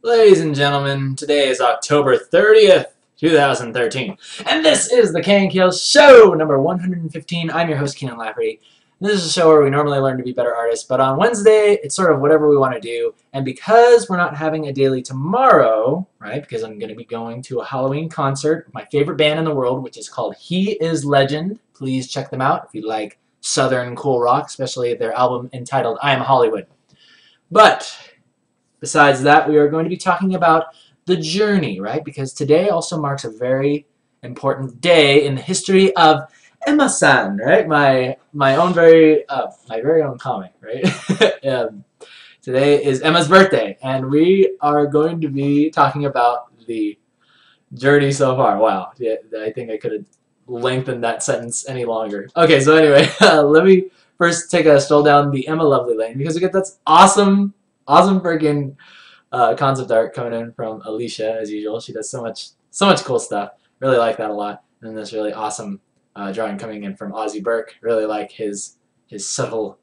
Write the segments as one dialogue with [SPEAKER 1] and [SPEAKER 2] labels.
[SPEAKER 1] Ladies and gentlemen, today is October 30th, 2013, and this is the KNKL show number 115. I'm your host, Kienan Lafferty. This is a show where we normally learn to be better artists, but on Wednesday, it's sort of whatever we want to do, and because we're not having a daily tomorrow, right, because I'm going to be going to a Halloween concert, my favorite band in the world, which is called He Is Legend. Please check them out if you like Southern cool rock, especially their album entitled I Am Hollywood. But besides that, we are going to be talking about the journey, right? Because today also marks a very important day in the history of Emma-san, right? My very own comic, right? Today is Emma's birthday, and we are going to be talking about the journey so far. Wow, yeah, I think I could have lengthened that sentence any longer. Okay, so anyway, let me first take a stroll down the Emma Lovely lane because we get that's awesome freaking concept art coming in from Alicia as usual. She does so much cool stuff. Really like that a lot. And this really awesome drawing coming in from Ozzy Burke. Really like his subtle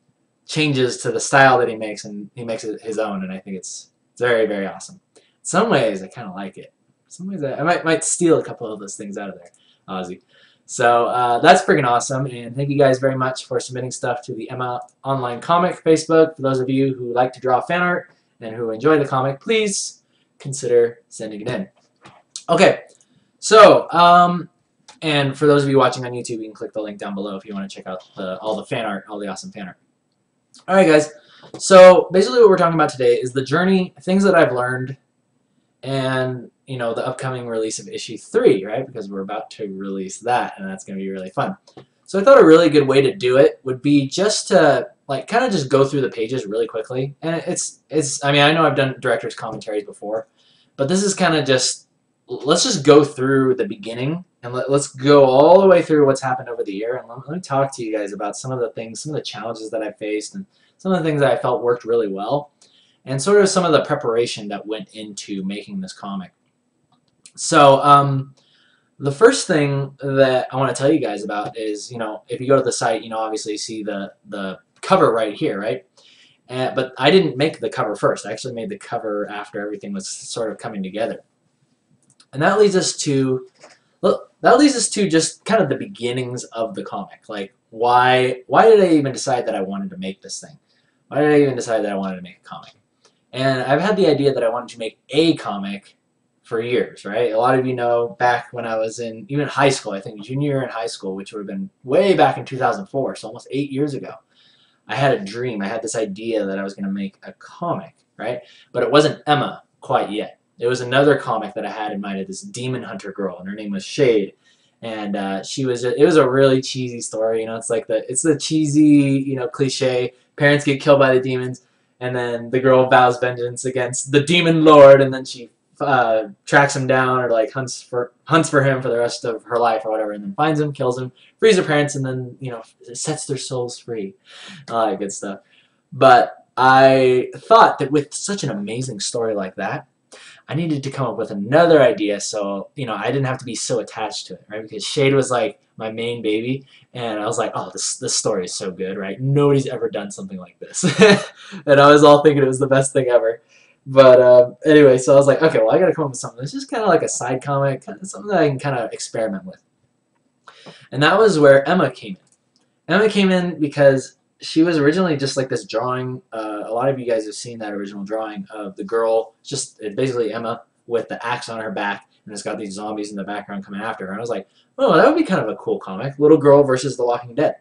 [SPEAKER 1] changes to the style that he makes, and he makes it his own. And I think it's very, very awesome. In some ways, I kind of like it. In some ways, I might steal a couple of those things out of there, Ozzy. So that's freaking awesome, and thank you guys very much for submitting stuff to the Emma Online Comic Facebook. For those of you who like to draw fan art and who enjoy the comic, please consider sending it in. Okay, so and for those of you watching on YouTube, you can click the link down below if you want to check out all the fan art, all the awesome fan art. All right, guys. So basically, what we're talking about today is the journey, things that I've learned, and you know, the upcoming release of issue 3, right? Because we're about to release that, and that's going to be really fun. So I thought a really good way to do it would be just to like kind of just go through the pages really quickly. And I mean, I know I've done director's commentaries before, but this is kind of just, let's just go through the beginning and let's go all the way through what's happened over the year, and let me talk to you guys about some of the things, some of the challenges that I faced, and some of the things that I felt worked really well, and sort of some of the preparation that went into making this comic. So the first thing that I want to tell you guys about is, you know, if you go to the site, you know, obviously you see the cover right here, right? But I didn't make the cover first. I actually made the cover after everything was sort of coming together. And that leads us to, look, that leads us to just kind of the beginnings of the comic. Like, why did I even decide that I wanted to make this thing? Why did I even decide that I wanted to make a comic? And I've had the idea that I wanted to make a comic for years, right? A lot of you know back when I was in even high school, I think junior year in high school, which would have been way back in 2004, so almost 8 years ago, I had a dream. I had this idea that I was going to make a comic, right? But it wasn't Emma quite yet. It was another comic that I had in mind of this demon hunter girl, and her name was Shade. And it was a really cheesy story, you know. It's like the cheesy, you know, cliche. Parents get killed by the demons, and then the girl vows vengeance against the demon lord, and then she tracks him down, or like hunts for him for the rest of her life or whatever, and then finds him, kills him, frees her parents, and then, you know, sets their souls free. All that good stuff. But I thought that with such an amazing story like that, I needed to come up with another idea, so, you know, I didn't have to be so attached to it, right? Because Shade was like my main baby, and I was like, oh, this story is so good, right? Nobody's ever done something like this. And I was all thinking it was the best thing ever. But anyway, so I was like, okay, well, I got to come up with something. This is kind of like a side comic, something that I can kind of experiment with. And that was where Emma came in. Emma came in because she was originally just like this drawing. A lot of you guys have seen that original drawing of the girl, just basically Emma with the axe on her back, and it's got these zombies in the background coming after her. And I was like, oh, that would be kind of a cool comic. Little girl versus the Walking Dead.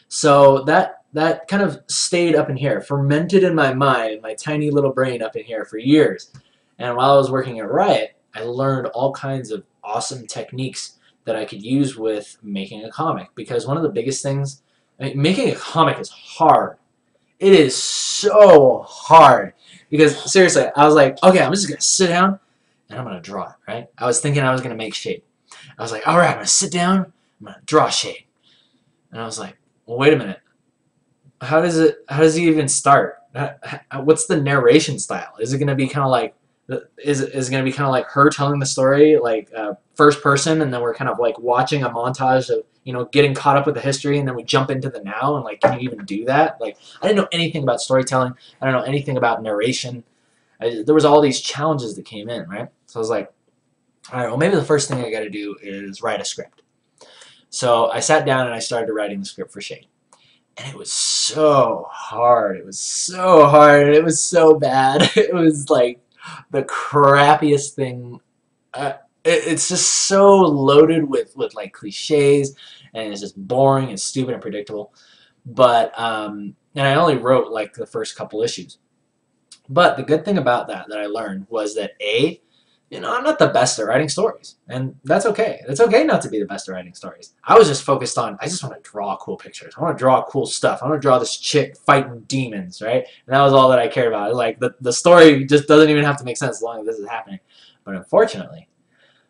[SPEAKER 1] So that kind of stayed up in here, fermented in my mind, my tiny little brain up in here for years. And while I was working at Riot, I learned all kinds of awesome techniques that I could use with making a comic. Because one of the biggest things, I mean, making a comic is hard. It is so hard. Because seriously, I was like, okay, I'm just going to sit down and I'm going to draw it, right? I was thinking I was going to make Shade. I was like, all right, I'm going to sit down, I'm going to draw Shade. And I was like, well, wait a minute. How does he even start? What's the narration style? Is it going to be kind of like, is it going to be kind of like her telling the story, like first person, and then we're kind of like watching a montage of, you know, getting caught up with the history, and then we jump into the now, and like, can you even do that? Like, I didn't know anything about storytelling. I don't know anything about narration. there was all these challenges that came in, right? So I was like, all right, well, maybe the first thing I got to do is write a script. So I sat down and I started writing the script for Shade. And it was so hard. It was so hard. And it was so bad. It was like the crappiest thing. It's just so loaded with like cliches, and it's just boring and stupid and predictable. But and I only wrote like the first couple issues. But the good thing about that I learned was that I'm not the best at writing stories, and that's okay. It's okay not to be the best at writing stories. I was just focused on, I just want to draw cool pictures. I want to draw cool stuff. I want to draw this chick fighting demons, right? And that was all that I cared about. Like, the story just doesn't even have to make sense as long as this is happening. But unfortunately,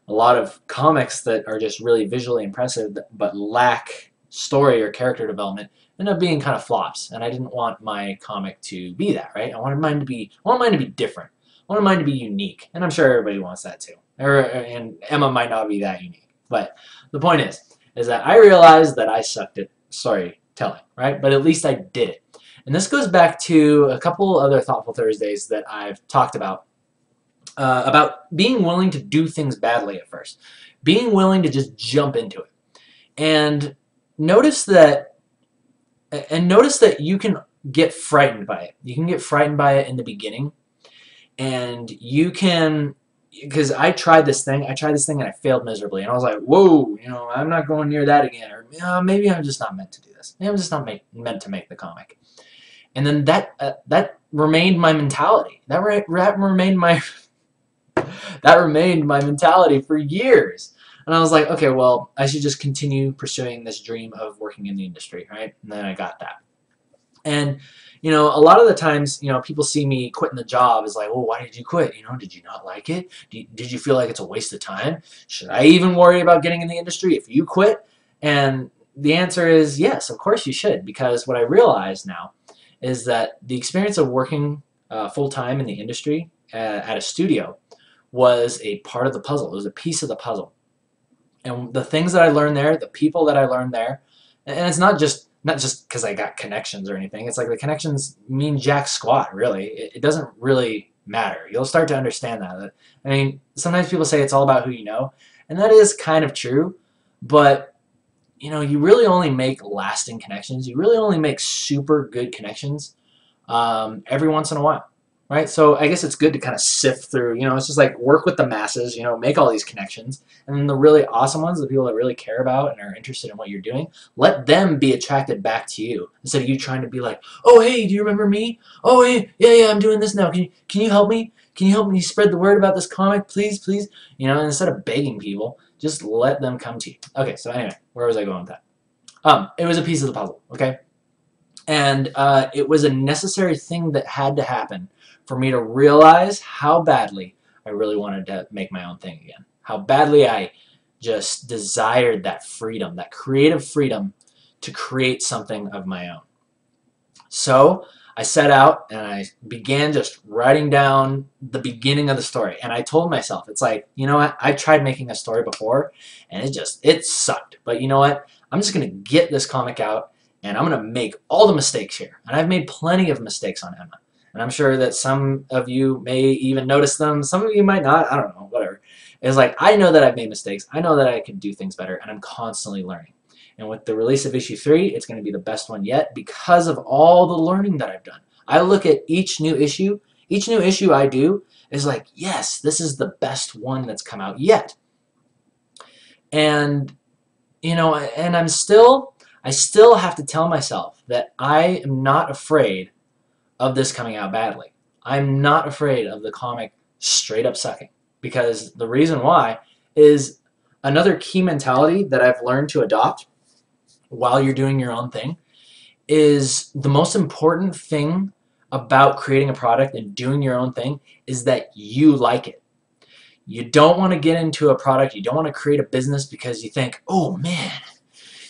[SPEAKER 1] a lot of comics that are just really visually impressive but lack story or character development end up being kind of flops. And I didn't want my comic to be that, right? I wanted mine to be different. I wanted mine to be unique, and I'm sure everybody wants that too. And Emma might not be that unique, but the point is that I realized that I sucked at storytelling, right? But at least I did it. And this goes back to a couple other Thoughtful Thursdays that I've talked about being willing to do things badly at first, being willing to just jump into it, and notice that you can get frightened by it. You can get frightened by it in the beginning. And you can, because I tried this thing and I failed miserably, and I was like, whoa, I'm not going near that again, or maybe I'm just not meant to do this. Maybe I'm just not meant to make the comic. And then that remained my mentality. That remained my mentality for years. And I was like, okay, well, I should just continue pursuing this dream of working in the industry, right? And then I got that. And a lot of the times, people see me quitting the job is like, well, why did you quit? Did you not like it? Did you feel like it's a waste of time? Should I even worry about getting in the industry if you quit? And the answer is yes, of course you should, because what I realize now is that the experience of working full-time in the industry at a studio was a part of the puzzle. It was a piece of the puzzle. And the things that I learned there, the people that I learned there, and it's not just because I got connections or anything. It's like the connections mean jack squat, really. It doesn't really matter. You'll start to understand that. I mean, sometimes people say it's all about who you know, and that is kind of true, but you really only make lasting connections. You really only make super good connections every once in a while. Right? So I guess it's good to kind of sift through, it's just like work with the masses, make all these connections. And then the really awesome ones, the people that really care about and are interested in what you're doing, let them be attracted back to you instead of you trying to be like, oh, hey, do you remember me? Oh, hey, yeah, I'm doing this now. Can you help me? Can you help me spread the word about this comic, please, please? And instead of begging people, just let them come to you. Okay, so anyway, where was I going with that? It was a piece of the puzzle, okay? And it was a necessary thing that had to happen for me to realize how badly I really wanted to make my own thing again. How badly I just desired that freedom, that creative freedom to create something of my own. So I set out and I began just writing down the beginning of the story. And I told myself, it's like, you know what? I tried making a story before and it sucked. But you know what? I'm just going to get this comic out and I'm going to make all the mistakes here. And I've made plenty of mistakes on Emma. And I'm sure that some of you may even notice them. Some of you might not. I don't know. Whatever. It's like, I know that I've made mistakes. I know that I can do things better. And I'm constantly learning. And with the release of issue 3, it's going to be the best one yet because of all the learning that I've done. I look at each new issue I do is like, yes, this is the best one that's come out yet. And, and I still have to tell myself that I am not afraid of this coming out badly. I'm not afraid of the comic straight up sucking, because the reason why is another key mentality that I've learned to adopt while you're doing your own thing is the most important thing about creating a product and doing your own thing is that you like it. You don't want to get into a product, you don't want to create a business because you think, oh man,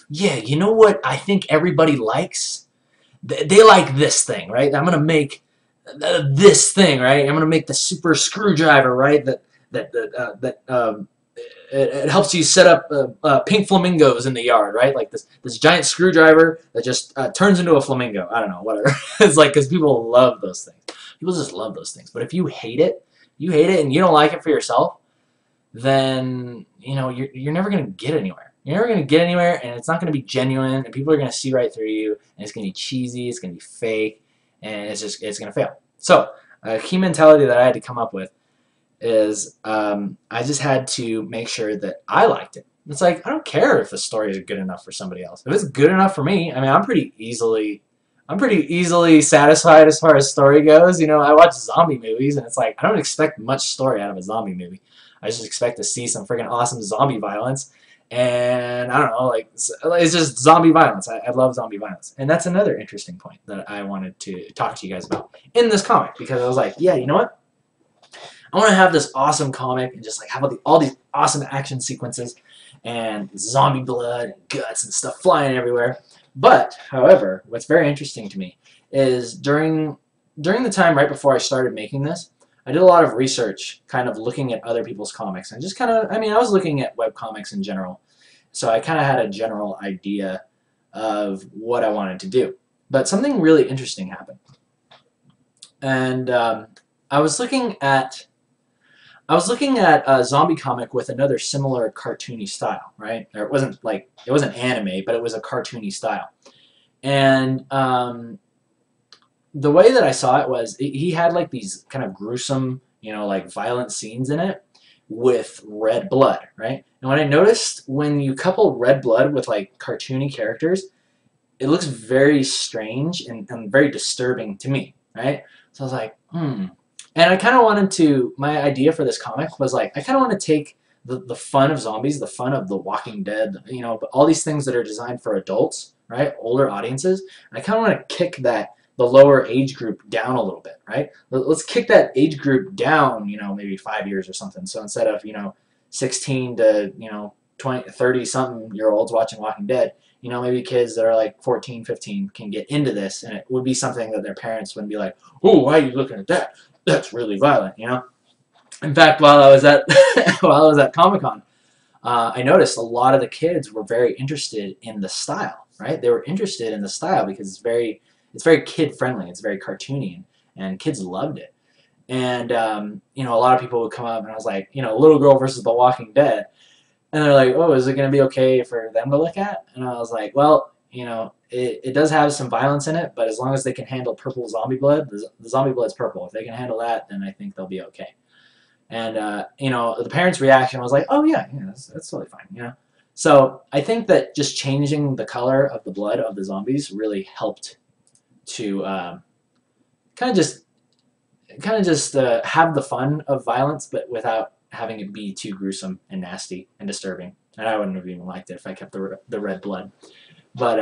[SPEAKER 1] yeah, you know what I think everybody likes? They like this thing, right? I'm going to make this thing, right? I'm going to make the super screwdriver, right? It helps you set up pink flamingos in the yard, right? Like this giant screwdriver that just turns into a flamingo. I don't know, whatever. It's like, because people love those things. People just love those things. But if you hate it, and you don't like it for yourself, then you're never gonna get anywhere. You're never gonna get anywhere, and it's not gonna be genuine, and people are gonna see right through you, and it's gonna be cheesy, it's gonna be fake, and it's gonna fail. So a key mentality that I had to come up with is I just had to make sure that I liked it. It's like, I don't care if the story is good enough for somebody else. If it's good enough for me, I mean, I'm pretty easily satisfied as far as story goes. I watch zombie movies, and it's like, I don't expect much story out of a zombie movie. I just expect to see some freaking awesome zombie violence, and I don't know, like, it's just zombie violence. I love zombie violence, and that's another interesting point that I wanted to talk to you guys about in this comic, because I was like, yeah, you know what? I want to have this awesome comic and just like have all these awesome action sequences and zombie blood and guts and stuff flying everywhere. But, however, what's very interesting to me is during the time right before I started making this, I did a lot of research kind of looking at other people's comics, and just kind of, I was looking at webcomics in general, so I kind of had a general idea of what I wanted to do. But something really interesting happened. And I was looking at a zombie comic with another similar cartoony style, right? Or it wasn't anime, but it was a cartoony style. And the way that I saw it was he had like these kind of gruesome, like violent scenes in it with red blood, right? And what I noticed, when you couple red blood with like cartoony characters, it looks very strange and very disturbing to me, right? So I was like, And I kind of wanted to, my idea for this comic was like, I kind of want to take the fun of zombies, the fun of The Walking Dead, but all these things that are designed for adults, right, older audiences, and I kind of want to kick the lower age group down a little bit, right? Let's kick that age group down, maybe 5 years or something. So instead of, 16 to, 20, 30-something-year-olds watching Walking Dead, maybe kids that are like 14, 15 can get into this, and it would be something that their parents wouldn't be like, oh, why are you looking at that? That's really violent, In fact, while I was at Comic-Con, I noticed a lot of the kids were very interested in the style, right? They were interested in the style because it's very kid-friendly, it's very cartoony, and kids loved it. And, a lot of people would come up, and I was like, Little Girl versus The Walking Dead, and they're like, oh, is it going to be okay for them to look at? And I was like, well, it does have some violence in it, but as long as they can handle purple zombie blood, the zombie blood's purple. If they can handle that, then I think they'll be okay. And, the parents' reaction was like, oh, yeah, that's totally fine, So I think that just changing the color of the blood of the zombies really helped to kind of just have the fun of violence, but without having it be too gruesome and nasty and disturbing. And I wouldn't have even liked it if I kept the red blood. But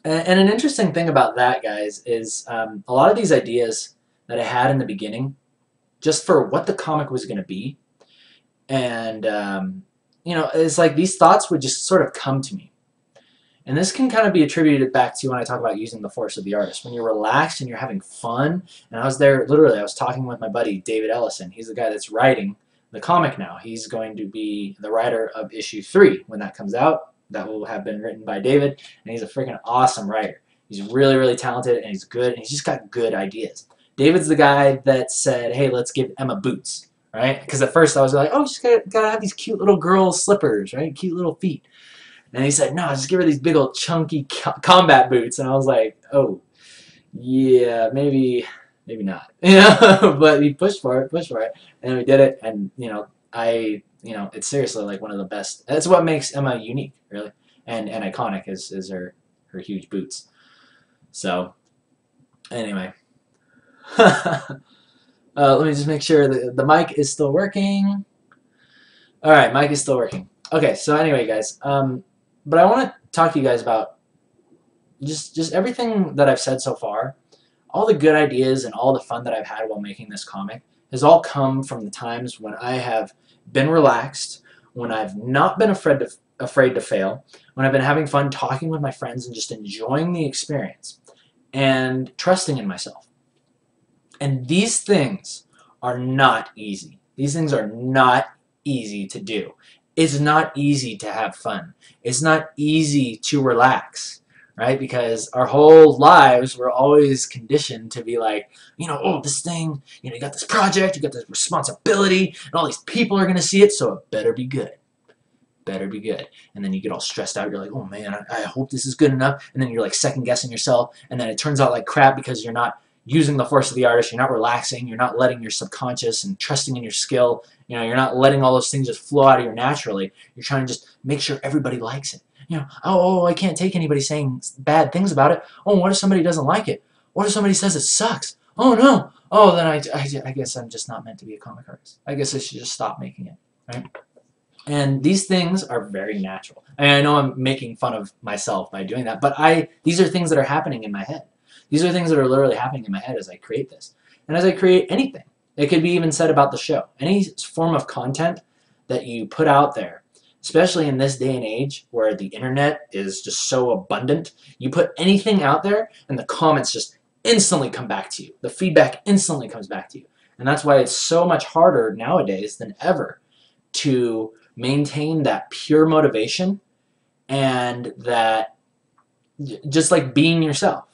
[SPEAKER 1] and an interesting thing about that, guys, is a lot of these ideas that I had in the beginning, just for what the comic was going to be, and it's like these thoughts would just sort of come to me. And this can kind of be attributed back to when I talk about using the force of the artist. When you're relaxed and you're having fun, and I was talking with my buddy David Ellison. He's the guy that's writing the comic now. He's going to be the writer of issue 3 when that comes out. That will have been written by David, and he's a freaking awesome writer. He's really, really talented, and he's good, and he's just got good ideas. David's the guy that said, hey, let's give Emma boots, right? Because at first I was like, oh, you just gotta have these cute little girl slippers, right? Cute little feet. And he said, no, just give her these big old chunky combat boots. And I was like, oh, yeah, maybe not. But he pushed for it, and we did it. And it's seriously like one of the best. That's what makes Emma unique, really, and iconic is her huge boots. So anyway, let me just make sure the mic is still working. All right, mic is still working. Okay, so anyway, guys. But I want to talk to you guys about just everything that I've said so far. All the good ideas and all the fun that I've had while making this comic has all come from the times when I have been relaxed, when I've not been afraid to fail, when I've been having fun talking with my friends and just enjoying the experience and trusting in myself. And these things are not easy. These things are not easy to do. It's not easy to have fun. It's not easy to relax, right? Because our whole lives we're always conditioned to be like, you know, oh, this thing, you know, you got this project, you got this responsibility, and all these people are going to see it, so it better be good. Better be good. And then you get all stressed out. You're like, oh man, I hope this is good enough. And then you're like second guessing yourself, and then it turns out like crap because you're not using the force of the artist, you're not relaxing, you're not letting your subconscious and trusting in your skill, you know, you're not letting all those things just flow out of you naturally. You're trying to just make sure everybody likes it. You know, oh, I can't take anybody saying bad things about it. Oh, what if somebody doesn't like it? What if somebody says it sucks? Oh no. Oh, then I guess I'm just not meant to be a comic artist. I guess I should just stop making it, right? And these things are very natural. And I know I'm making fun of myself by doing that, but these are things that are happening in my head. These are things that are literally happening in my head as I create this. And as I create anything, it could be even said about the show. Any form of content that you put out there, especially in this day and age where the internet is just so abundant, you put anything out there and the comments just instantly come back to you. The feedback instantly comes back to you. And that's why it's so much harder nowadays than ever to maintain that pure motivation and that just like being yourself.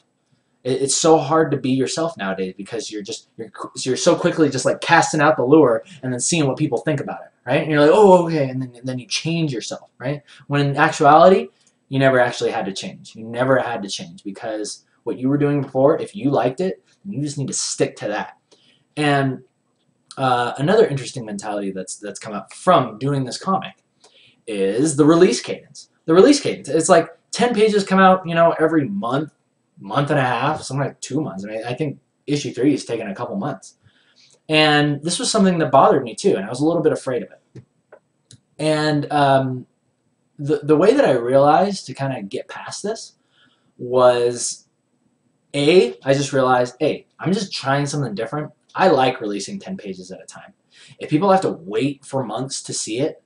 [SPEAKER 1] It's so hard to be yourself nowadays because you're so quickly just like casting out the lure and then seeing what people think about it, right? And you're like, oh, okay, and then you change yourself, right? When in actuality, you never actually had to change. You never had to change because what you were doing before, if you liked it, you just need to stick to that. And another interesting mentality that's come up from doing this comic is the release cadence. The release cadence. It's like 10 pages come out, you know, every month and a half, something like 2 months. I mean, I think issue 3 is taking a couple months. And this was something that bothered me too, and I was a little bit afraid of it. And the way that I realized to kind of get past this was, I just realized, I'm just trying something different. I like releasing 10 pages at a time. If people have to wait for months to see it,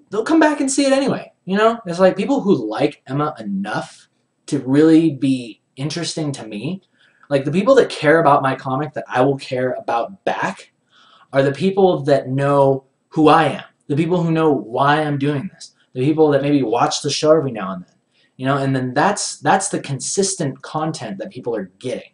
[SPEAKER 1] they'll come back and see it anyway. You know, it's like people who like Emma enough to really be interesting to me, like the people that care about my comic that I will care about back are the people that know who I am, the people who know why I'm doing this, the people that maybe watch the show every now and then, you know, and then that's the consistent content that people are getting.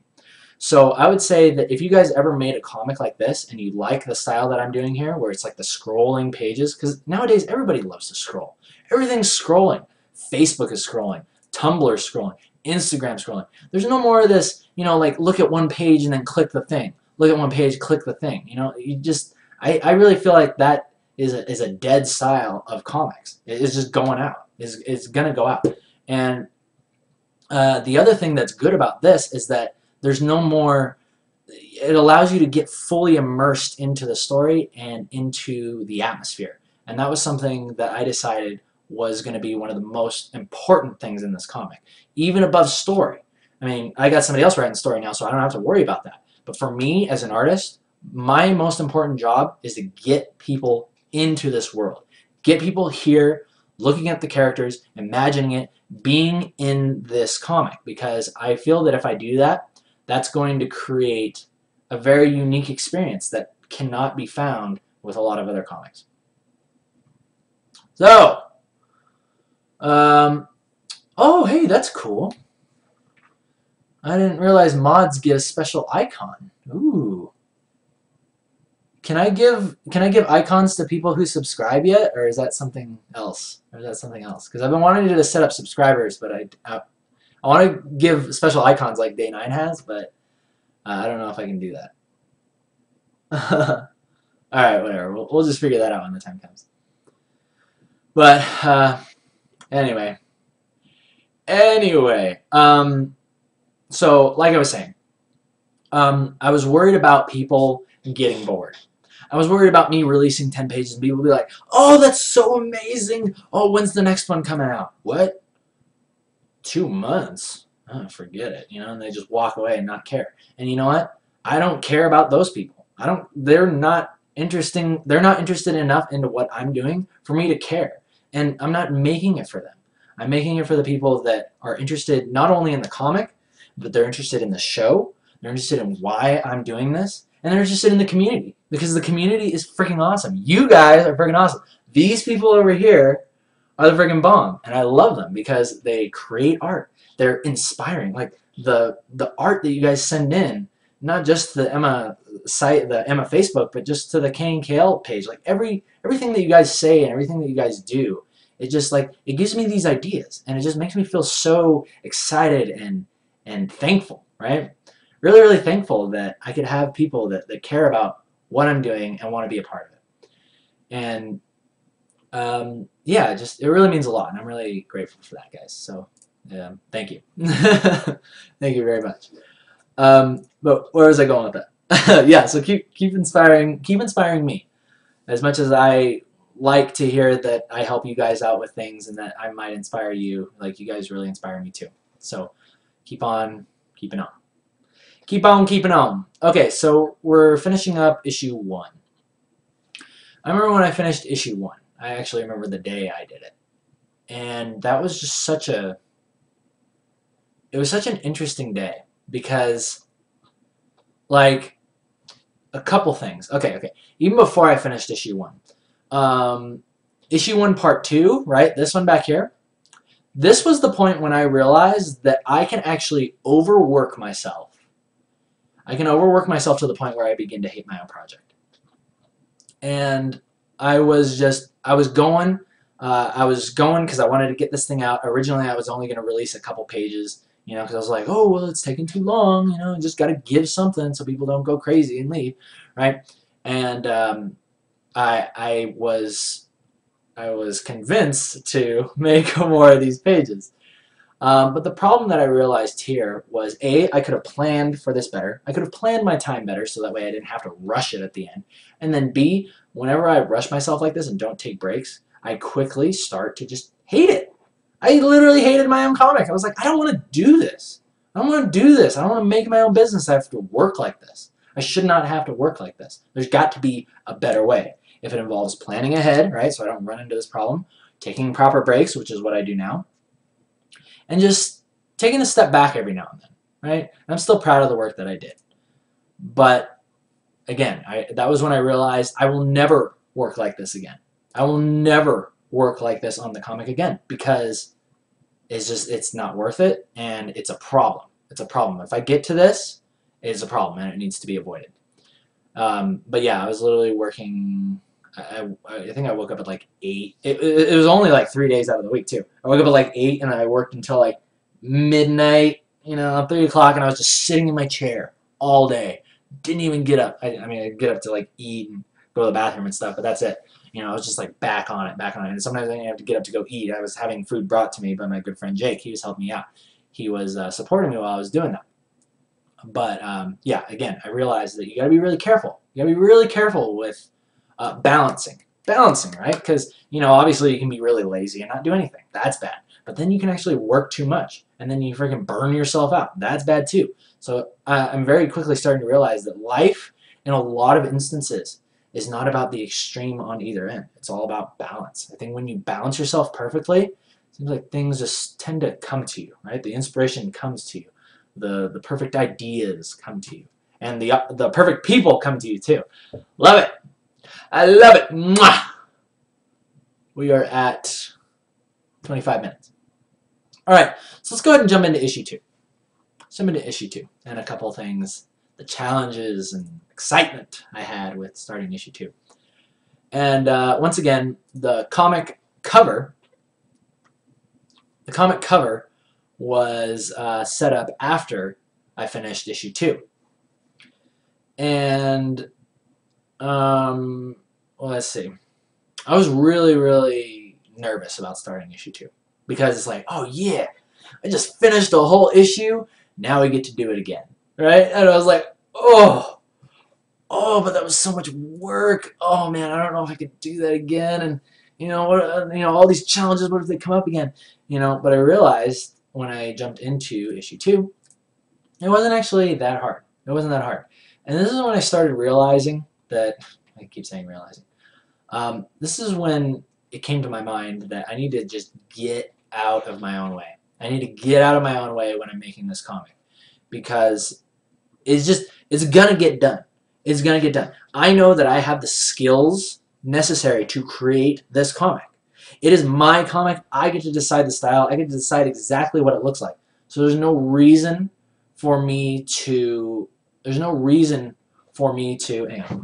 [SPEAKER 1] So I would say that if you guys ever made a comic like this and you like the style that I'm doing here, where it's like the scrolling pages, because nowadays everybody loves to scroll. Everything's scrolling. Facebook is scrolling. Tumblr scrolling. Instagram scrolling. There's no more of this, you know, like look at one page and then click the thing. Look at one page, click the thing. You know, you just, I really feel like that is a dead style of comics. It's just going out. It's going to go out. And the other thing that's good about this is that there's no more, it allows you to get fully immersed into the story and into the atmosphere. And that was something that I decided was going to be one of the most important things in this comic, even above story. I mean, I got somebody else writing the story now, so I don't have to worry about that. But for me, as an artist, my most important job is to get people into this world. Get people here, looking at the characters, imagining it, being in this comic. Because I feel that if I do that, that's going to create a very unique experience that cannot be found with a lot of other comics. So, oh, hey, that's cool. I didn't realize mods get a special icon. Ooh. Can I give icons to people who subscribe yet, or is that something else? Because I've been wanting to set up subscribers, but I want to give special icons like Day 9 has, but I don't know if I can do that. Alright, whatever. We'll just figure that out when the time comes. But, anyway. So, like I was saying, I was worried about people getting bored. I was worried about me releasing 10 pages and people would be like, oh, that's so amazing. Oh, when's the next one coming out? What? 2 months? Oh, forget it. You know, and they just walk away and not care. And you know what? I don't care about those people. They're not interested enough into what I'm doing for me to care. And I'm not making it for them. I'm making it for the people that are interested not only in the comic, but they're interested in the show. They're interested in why I'm doing this. And they're interested in the community. Because the community is freaking awesome. You guys are freaking awesome. These people over here are the freaking bomb. And I love them because they create art. they're inspiring. Like the art that you guys send in, not just the Emma site, the Emma Facebook, but just to the KNKL page. Like everything that you guys say and everything that you guys do, it just like it gives me these ideas, and it just makes me feel so excited and thankful, right? Really, really thankful that I could have people that care about what I'm doing and want to be a part of it. And yeah, it really means a lot, and I'm really grateful for that, guys. So thank you. Thank you very much. But where was I going with that? Yeah, so keep inspiring me. As much as I like to hear that I help you guys out with things and that I might inspire you, like you guys really inspire me too. So keep on keeping on. Keep on keeping on. Okay, so we're finishing up issue 1. I remember when I finished issue 1. I actually remember the day I did it. And that was just it was such an interesting day because, like, a couple things. Okay. Even before I finished issue 1. Issue 1 part 2, right? This one back here. This was the point when I realized that I can actually overwork myself. I can overwork myself to the point where I begin to hate my own project. And I was going because I wanted to get this thing out. Originally, I was only going to release a couple pages, you know, because I was like, oh, well, it's taking too long, you know, just got to give something so people don't go crazy and leave, right? And I was convinced to make more of these pages. But the problem that I realized here was, A, I could have planned for this better. I could have planned my time better so that way I didn't have to rush it at the end. And then B, whenever I rush myself like this and don't take breaks, I quickly start to just hate it. I literally hated my own comic. I was like, I don't want to do this. I don't want to do this. I don't want to make my own business. I have to work like this. I should not have to work like this. There's got to be a better way. If it involves planning ahead, right, so I don't run into this problem, taking proper breaks, which is what I do now, and just taking a step back every now and then, right? And I'm still proud of the work that I did. But again, that was when I realized I will never work like this again. I will never work like this on the comic again because it's not worth it, and it's a problem. It's a problem. If I get to this, it's a problem, and it needs to be avoided. But yeah, I was literally working. I think I woke up at like 8. It was only like 3 days out of the week too. I woke up at like 8 and I worked until like midnight, you know, 3 o'clock, and I was just sitting in my chair all day. Didn't even get up. I mean, I'd get up to like eat and go to the bathroom and stuff, but that's it. You know, I was just like back on it. And sometimes I didn't have to get up to go eat. I was having food brought to me by my good friend Jake. He was helping me out. He was supporting me while I was doing that. But yeah, again, I realized that you got to be really careful. You got to be really careful with balancing, right? Because, you know, obviously you can be really lazy and not do anything. That's bad. But then you can actually work too much, and then you freaking burn yourself out. That's bad too. So I'm very quickly starting to realize that life, in a lot of instances, is not about the extreme on either end. It's all about balance. I think when you balance yourself perfectly, it seems like things just tend to come to you, right? The inspiration comes to you. The perfect ideas come to you. And the perfect people come to you too. Love it. I love it. Mwah! We are at 25 minutes. All right, so let's go ahead and jump into issue 2. Jump into issue 2 and a couple things, the challenges and excitement I had with starting issue 2. And once again, the comic cover was set up after I finished issue 2. And well, let's see. I was really, really nervous about starting issue 2 because it's like, oh yeah, I just finished a whole issue. Now we get to do it again, right? And I was like, oh, but that was so much work. Oh man, I don't know if I could do that again. And you know, all these challenges. What if they come up again? You know, but I realized when I jumped into issue 2, it wasn't actually that hard. It wasn't that hard. And this is when I started realizing that, I keep saying realizing, this is when it came to my mind that I need to just get out of my own way. I need to get out of my own way when I'm making this comic, because it's gonna get done. It's gonna get done. I know that I have the skills necessary to create this comic. It is my comic. I get to decide the style. I get to decide exactly what it looks like. So there's no reason for me to, hang on,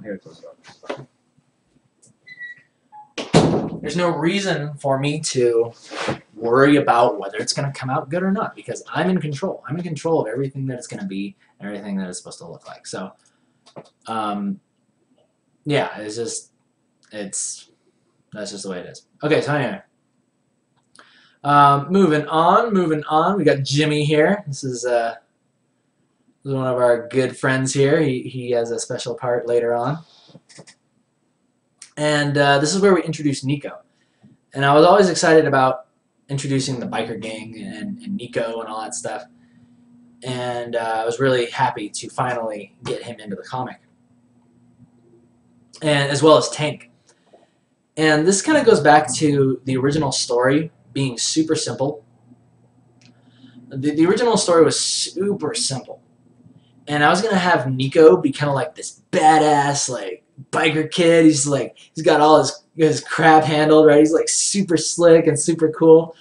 [SPEAKER 1] here it goes. There's no reason for me to worry about whether it's going to come out good or not, because I'm in control. I'm in control of everything that it's going to be and everything that it's supposed to look like. So, yeah, that's just the way it is. Okay, so anyway. Moving on. We got Jimmy here. This is one of our good friends here. He has a special part later on. And this is where we introduce Nico. And I was always excited about introducing the biker gang and Nico and all that stuff. And I was really happy to finally get him into the comic. And as well as Tank. And this kind of goes back to the original story being super simple. The original story was super simple. And I was going to have Nico be kind of like this badass, like, biker kid. He's got all his crap handled, right? He's like super slick and super cool.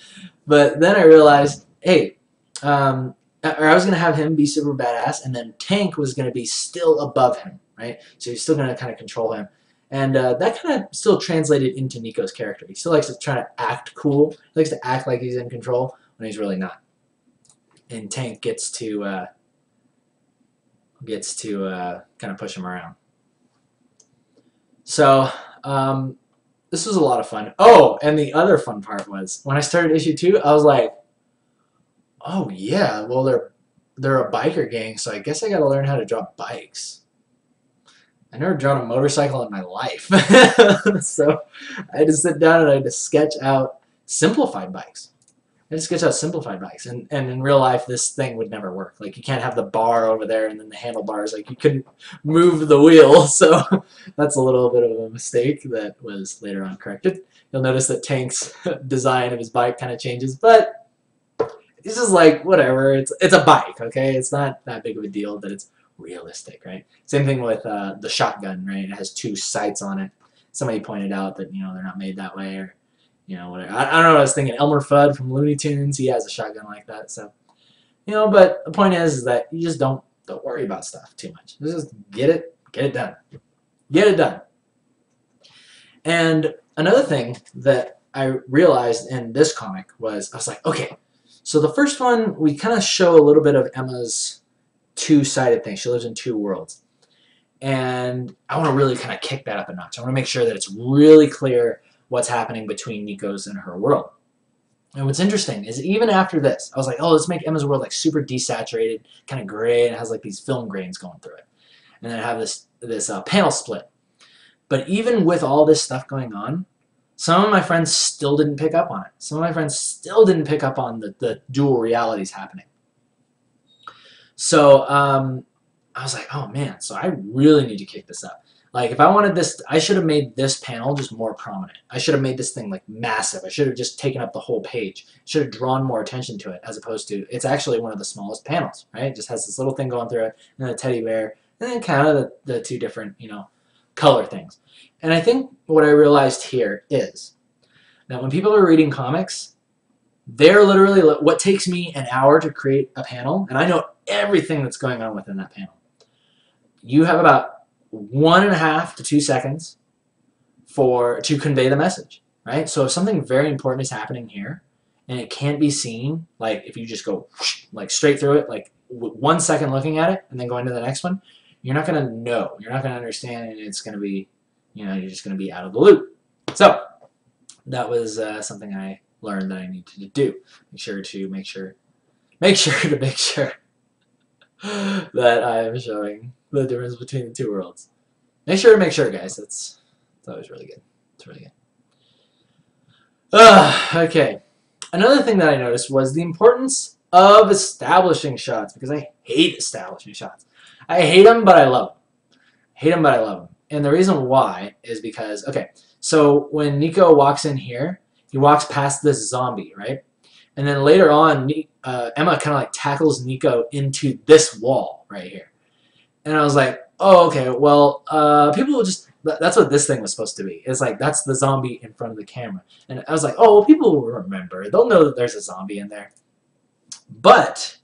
[SPEAKER 1] But then I realized, hey, or I was going to have him be super badass, and then Tank was going to be still above him, right? So he's still going to kind of control him. And that kind of still translated into Nico's character. He still likes to try to act cool. He likes to act like he's in control when he's really not. And Tank gets to kind of push him around. So this was a lot of fun. Oh, and the other fun part was when I started issue 2, I was like, oh yeah, well they're a biker gang, so I guess I got to learn how to draw bikes. I never drawn a motorcycle in my life. So I had to sit down and I had to sketch out simplified bikes. And in real life, this thing would never work. Like, you can't have the bar over there and then the handlebars. Like, you couldn't move the wheel. So that's a little bit of a mistake that was later on corrected. You'll notice that Tank's design of his bike kind of changes, but it's just like, whatever. It's a bike, okay? It's not that big of a deal that it's realistic, right? Same thing with the shotgun, right? It has 2 sights on it. Somebody pointed out that, they're not made that way, or whatever. I don't know what I was thinking. Elmer Fudd from Looney Tunes, he has a shotgun like that. So, but the point is that you just don't worry about stuff too much. Just get it done. Get it done. And another thing that I realized in this comic was, I was like, okay, so the first one, we kind of show a little bit of Emma's two-sided thing. She lives in 2 worlds. And I want to really kind of kick that up a notch. I want to make sure that it's really clear what's happening between Nico's and her world. And what's interesting is even after this, I was like, oh, let's make Emma's world like super desaturated, kind of gray, and it has like these film grains going through it. And then I have this panel split. But even with all this stuff going on, some of my friends still didn't pick up on it. Some of my friends still didn't pick up on the dual realities happening. So I was like, oh man, so I really need to kick this up. Like, if I wanted this, I should have made this panel just more prominent. I should have made this thing, like, massive. I should have just taken up the whole page. Should have drawn more attention to it, as opposed to, it's actually one of the smallest panels, right? It just has this little thing going through it, and then a teddy bear, and then kind of the 2 different, color things. And I think what I realized here is that when people are reading comics, they're literally, what takes me an hour to create a panel, and I know everything that's going on within that panel. You have about 1.5 to 2 seconds to convey the message, right? So if something very important is happening here and it can't be seen, like if you just go like straight through it, like 1 second looking at it and then going to the next one, you're not going to know, you're not going to understand, and it's going to be, you're just going to be out of the loop. So that was something I learned that I needed to do. Make sure that I am showing the difference between the 2 worlds. Make sure, guys. It's always really good. It's really good. Okay. Another thing that I noticed was the importance of establishing shots, because I hate establishing shots. I hate them, but I love them. And the reason why is because, okay, so when Nico walks in here, he walks past this zombie, right? And then later on, Emma kind of like tackles Nico into this wall right here. And I was like, oh, okay, well, people will just, that's what this thing was supposed to be. It's like, that's the zombie in front of the camera. And I was like, oh, well, people will remember. They'll know that there's a zombie in there. But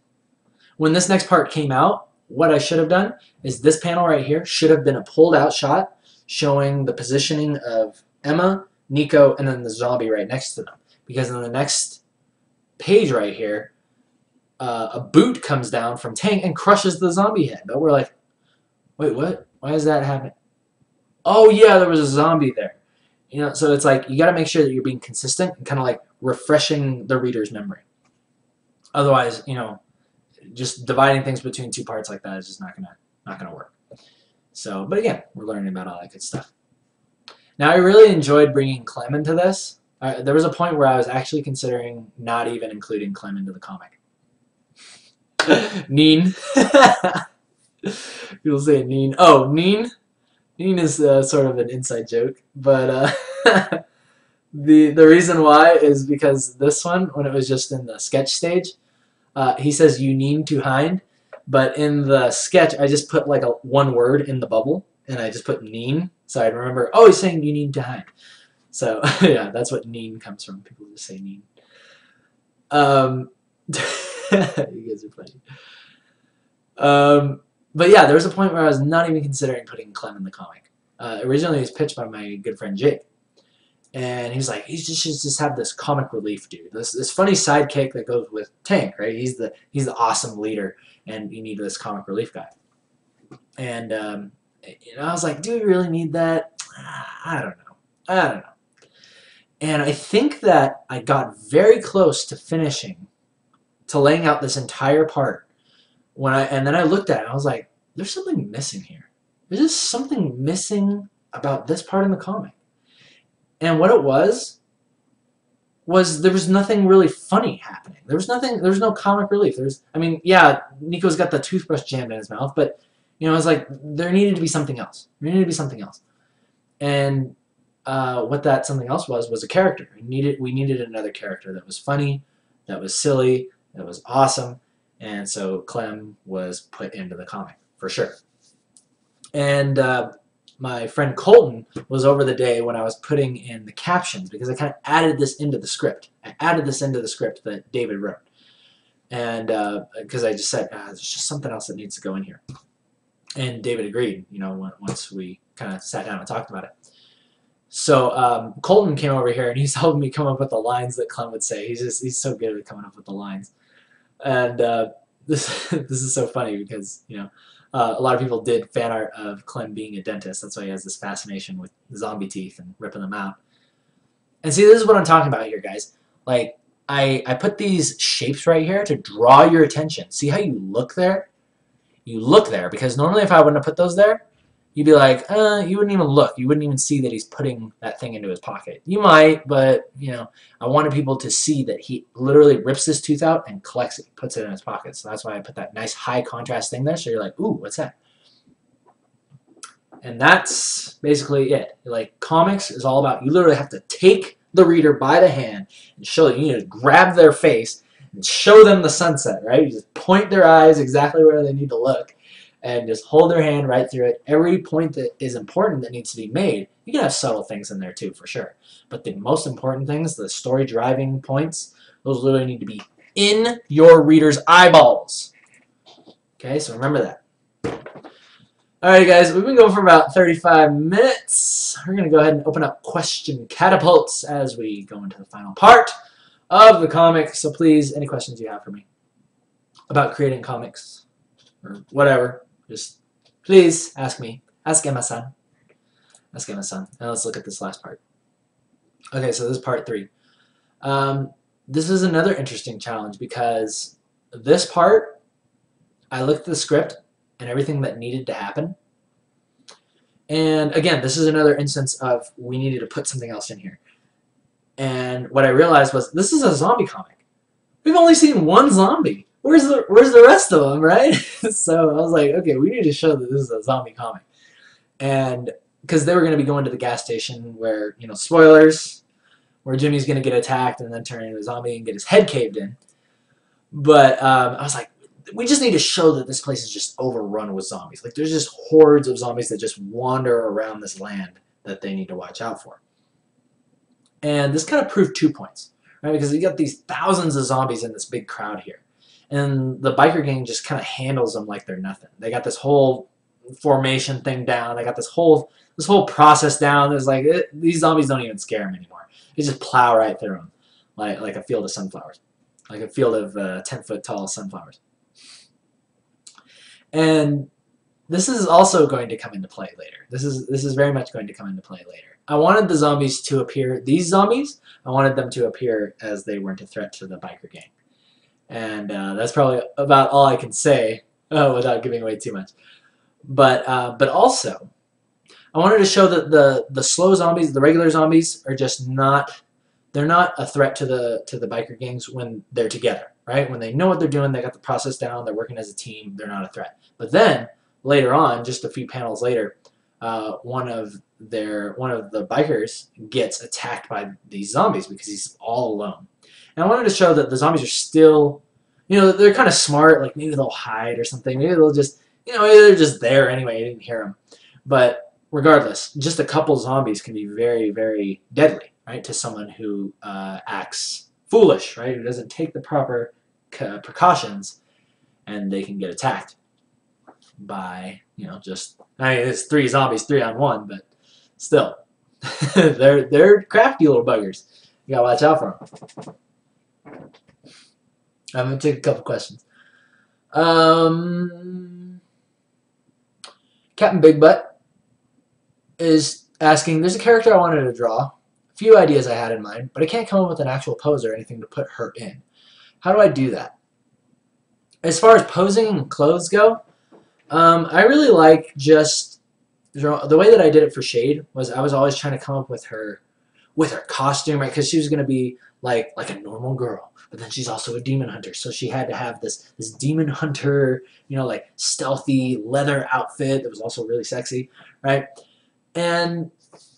[SPEAKER 1] When this next part came out, what I should have done is this panel right here should have been a pulled out shot showing the positioning of Emma, Nico, and then the zombie right next to them. Because in the next page right here, a boot comes down from Tank and crushes the zombie head. But we're like, wait, what? Why is that happening? Oh yeah, there was a zombie there. You know, so it's like you got to make sure that you're being consistent and kind of like refreshing the reader's memory. Otherwise, you know, just dividing things between two parts like that is just not gonna work. So, but again, we're learning about all that good stuff. Now, I really enjoyed bringing Clem into this. There was a point where I was actually considering not even including Clem into the comic. Neen. People say Neen. Oh, Neen. Neen is sort of an inside joke, but the reason why is because this one, when it was just in the sketch stage, he says you need to hind, but in the sketch I just put like one word in the bubble, and I just put Neen, so I'd remember, oh, he's saying you need to hind. So yeah, that's what Neen comes from. People just say Neen. You guys are funny. But yeah, there was a point where I was not even considering putting Clem in the comic. Originally, it was pitched by my good friend Jake, and he's like, he should just have this comic relief dude, this funny sidekick that goes with Tank, right? He's the awesome leader, and you need this comic relief guy. And you know, I was like, do we really need that? I don't know. And I think that I got very close to laying out this entire part. And then I looked at it and I was like, there's something missing here. There's just something missing about this part in the comic. And what it was there was nothing really funny happening. There was no comic relief. I mean, yeah, Nico's got the toothbrush jammed in his mouth, but you know, it was like there needed to be something else. And what that something else was a character. We needed another character that was funny, that was silly, that was awesome. And so Clem was put into the comic, for sure. And my friend Colton was over the day when I was putting in the captions, because I kind of added this into the script. I added this into the script that David wrote. And because I just said, there's just something else that needs to go in here. And David agreed, you know, once we kind of sat down and talked about it. So Colton came over here and he's helping me come up with the lines that Clem would say. He's so good at coming up with the lines. And this is so funny because, you know, a lot of people did fan art of Clem being a dentist. That's why he has this fascination with zombie teeth and ripping them out. And see, this is what I'm talking about here, guys. Like, I put these shapes right here to draw your attention. See how you look there? You look there, because normally if I wouldn't have put those there, you'd be like, you wouldn't even look. You wouldn't even see that he's putting that thing into his pocket. You might, but, you know, I wanted people to see that he literally rips this tooth out and collects it, puts it in his pocket. So that's why I put that nice high contrast thing there. So you're like, ooh, what's that? And that's basically it. Like, comics is all about, you literally have to take the reader by the hand and show them. You need to grab their face and show them the sunset, right? You just point their eyes exactly where they need to look and just hold their hand right through it. Every point that is important that needs to be made, you can have subtle things in there too, for sure. But the most important things, the story driving points, those literally need to be in your reader's eyeballs. Okay, so remember that. Alright guys, we've been going for about 35 minutes. We're going to go ahead and open up question catapults as we go into the final part of the comic. So please, any questions you have for me about creating comics or whatever, just please ask me. Ask Emma-san. Ask Emma-san. And let's look at this last part. Okay, so this is part 3. This is another interesting challenge because this part, I looked at the script and everything that needed to happen. And again, this is another instance of we needed to put something else in here. And what I realized was this is a zombie comic. We've only seen one zombie. Where's the rest of them, right? So I was like, okay, we need to show that this is a zombie comic. And because they were going to be going to the gas station where, you know, spoilers, where Jimmy's going to get attacked and then turn into a zombie and get his head caved in. But I was like, we just need to show that this place is just overrun with zombies. Like, there's just hordes of zombies that just wander around this land that they need to watch out for. And this kind of proved 2 points, right? Because you got these thousands of zombies in this big crowd here. and the biker gang just kind of handles them like they're nothing. They got this whole formation thing down. They got this whole process down. There's like these zombies don't even scare them anymore. They just plow right through them, like a field of sunflowers, like a field of 10-foot tall sunflowers. And this is also going to come into play later. This is very much going to come into play later. I wanted the zombies to appear. These zombies, I wanted them to appear as they weren't a threat to the biker gang. And that's probably about all I can say without giving away too much. But also, I wanted to show that the slow zombies, the regular zombies, are just not. They're not a threat to the biker gangs when they're together, right? When they know what they're doing, they got the process down, they're working as a team. They're not a threat. But then later on, just a few panels later, one of the bikers gets attacked by these zombies because he's all alone. And I wanted to show that the zombies are still, they're kind of smart. Like maybe they'll hide or something. Maybe they'll just, maybe they're just there anyway. You didn't hear them. But regardless, just a couple zombies can be very, very deadly, right, to someone who acts foolish, right, who doesn't take the proper precautions, and they can get attacked by, just, I mean, it's 3 zombies, 3 on 1, but still, they're crafty little buggers. You gotta watch out for them. I'm gonna take a couple questions. Captain Big Butt is asking, there's a character I wanted to draw. A few ideas I had in mind, but I can't come up with an actual pose or anything to put her in. How do I do that? As far as posing and clothes go, I really like just the way that I did it for Shade was I was always trying to come up with her costume, right? Because she was going to be like a normal girl, but then she's also a demon hunter, so she had to have this demon hunter, like stealthy leather outfit that was also really sexy, right? And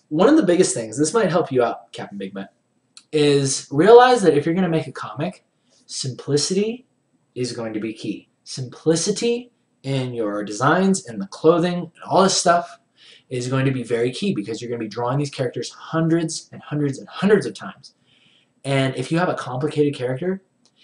[SPEAKER 1] one of the biggest things, this might help you out, Captain Big Butt, is realize that if you're going to make a comic, simplicity is going to be key. Simplicity in your designs and the clothing and all this stuff is going to be very key because you're going to be drawing these characters hundreds and hundreds and hundreds of times. And if you have a complicated character,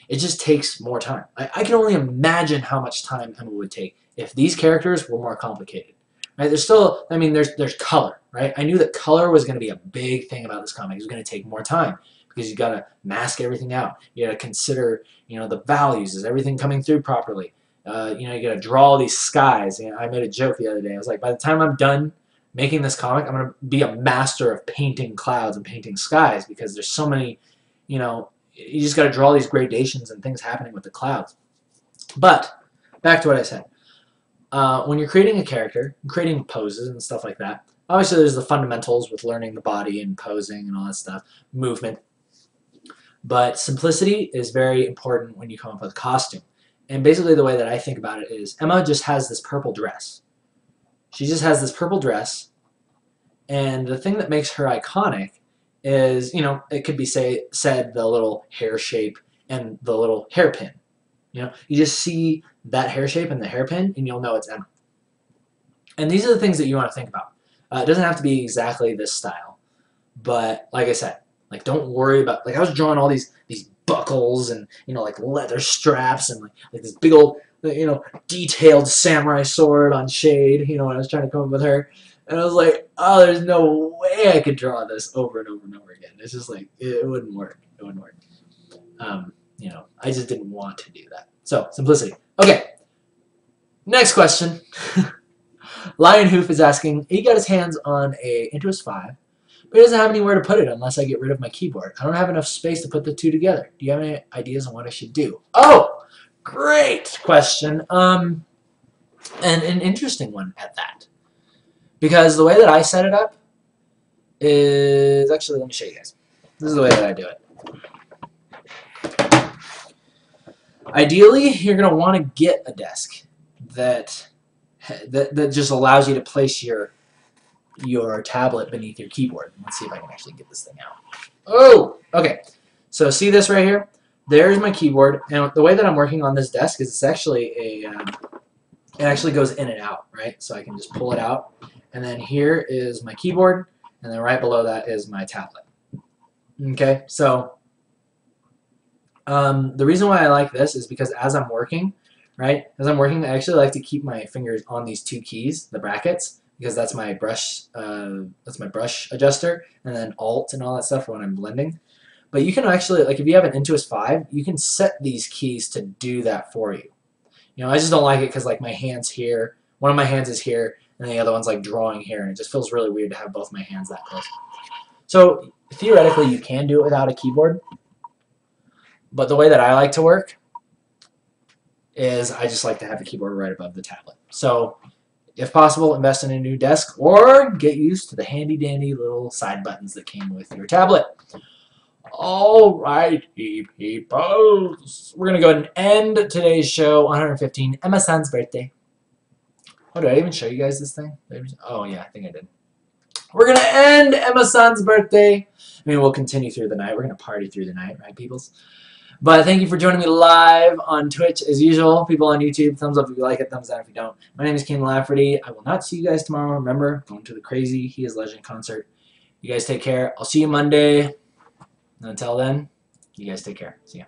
[SPEAKER 1] it just takes more time. I can only imagine how much time Emma would take if these characters were more complicated. Right? There's still, I mean, there's color, right? I knew that color was going to be a big thing about this comic. It was going to take more time because you got to mask everything out. You got to consider, the values. Is everything coming through properly? You got to draw all these skies. I made a joke the other day. I was like, by the time I'm done making this comic, I'm going to be a master of painting clouds and painting skies because there's so many, you just got to draw these gradations and things happening with the clouds. But back to what I said. When you're creating a character, creating poses and stuff like that, obviously there's the fundamentals with learning the body and posing and all that stuff, movement. But simplicity is very important when you come up with a costume. And basically the way that I think about it is Emma just has this purple dress. She just has this purple dress, and the thing that makes her iconic is, it could be said the little hair shape and the little hairpin. You just see that hair shape and the hairpin, and you'll know it's Emma. And these are the things that you want to think about. It doesn't have to be exactly this style, but like I said, don't worry about, I was drawing all these buckles and, like leather straps and like this big old, detailed samurai sword on Shade, when I was trying to come up with her. And I was like, oh, there's no way I could draw this over and over and over again. It's just like, it wouldn't work. It wouldn't work. I just didn't want to do that. So, simplicity. Okay. Next question. Lion Hoof is asking, he got his hands on a Intuos 5, but he doesn't have anywhere to put it unless I get rid of my keyboard. I don't have enough space to put the two together. Do you have any ideas on what I should do? Oh, great question. And an interesting one at that. Because the way that I set it up is, actually, let me show you guys. This is the way that I do it. Ideally, you're going to want to get a desk that just allows you to place your tablet beneath your keyboard. Let's see if I can actually get this thing out. Oh, okay. So see this right here? There's my keyboard, and the way that I'm working on this desk is it's actually it actually goes in and out, right? So I can just pull it out, and then here is my keyboard, and then right below that is my tablet. Okay, so The reason why I like this is because as I'm working, right? As I'm working, I actually like to keep my fingers on these two keys, the brackets, because that's my brush. That's my brush adjuster, and then Alt and all that stuff for when I'm blending. But you can actually, like, if you have an Intuos 5, you can set these keys to do that for you. You know, I just don't like it because, like, my hand's here, one of my hands is here, and the other one's like drawing here, and it just feels really weird to have both my hands that close. So theoretically, you can do it without a keyboard. But the way that I like to work is I just like to have the keyboard right above the tablet. So if possible, invest in a new desk or get used to the handy dandy little side buttons that came with your tablet. Alrighty, people. We're going to go ahead and end today's show, 115, Emma San's birthday. Oh, did I even show you guys this thing? Oh, yeah, I think I did. We're going to end Emma San's birthday. I mean, we'll continue through the night. We're going to party through the night, right, peoples? But thank you for joining me live on Twitch as usual. People on YouTube, thumbs up if you like it, thumbs down if you don't. My name is Kienan Lafferty. I will not see you guys tomorrow. Remember, going to the Crazy He Is Legend concert. You guys take care. I'll see you Monday. And until then, you guys take care. See ya.